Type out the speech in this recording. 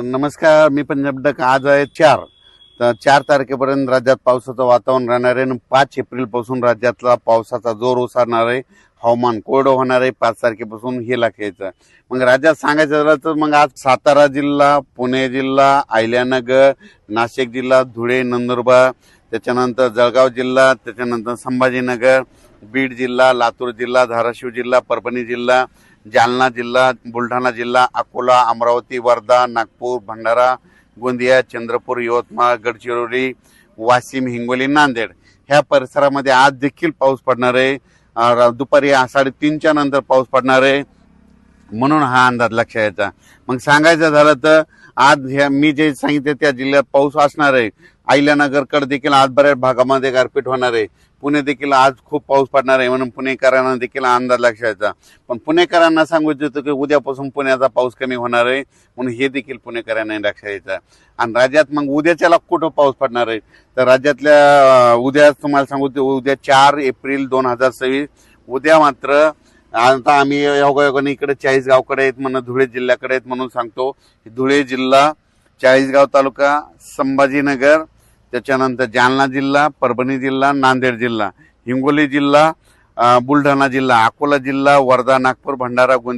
नमस्कार, मी पंजाब डक. आज आहे 4 तर 4 तारखेपर्यंत राज्यात पावसाचं वातावरण राहणार आहे आणि 5 एप्रिलपासून राज्यातला पावसाचा जोर ओसरणार आहे. हवामान कोरडं होणार आहे 5 तारखेपासून हे लक्षायचं. मग राज्यात सांगायचं झालं तर मग आज सातारा जिल्हा, पुणे जिल्हा, अहिल्यानगर, नाशिक जिल्हा, धुळे, नंदुरबार, त्याच्यानंतर जळगाव जिल्हा, त्याच्यानंतर संभाजीनगर, बीड जिल्हा, लातूर जिल्हा, धाराशिव जिल्हा, परभणी जिल्हा, जालना जिल्हा, बुलढाणा जिल्हा, अकोला, अमरावती, वर्धा, नागपूर, भंडारा, गोंदिया, चंद्रपूर, यवतमाळ, गडचिरोली, वाशिम, हिंगोली, नांदेड ह्या परिसरामध्ये आज देखील पाऊस पडणार आहे. दुपारी 3:30च्या नंतर पाऊस पडणार आहे, म्हणून हा अंदाज लक्षात यायचा. मग सांगायचं झालं तर आज मी जे सांगितले त्या जिल्ह्यात पाऊस असणार आहे. अहिल्यानगरकडे देखील आज बऱ्याच भागामध्ये गारपीट होणार आहे. पुणे देखील आज खूप पाऊस पडणार आहे, म्हणून पुणेकरांना देखील अंदाज लक्षात यायचा. पण पुणेकरांना सांगू इच्छितो की उद्यापासून पुण्याचा पाऊस कमी होणार आहे, म्हणून हे देखील पुणेकरांना लक्षात यायचं. आणि राज्यात मग उद्याच्याला कुठं पाऊस पडणार आहे तर राज्यातल्या उद्या तुम्हाला सांगू, उद्या 4 एप्रिल 2026 उद्या मात्र आता आम्ही योगायोगाने इकडे चाळीसगावकडे आहेत म्हणून धुळे जिल्ह्याकडे आहेत म्हणून सांगतो. धुळे जिल्हा, चाळीसगाव तालुका, संभाजीनगर, त्याच्यानंतर जालना जिल्हा, परभणी जिल्हा, नांदेड जिल्हा, हिंगोली जिल्हा, बुलढाणा जिल्हा, अकोला जिल्हा, वर्धा, नागपूर, भंडारा, गोंदिया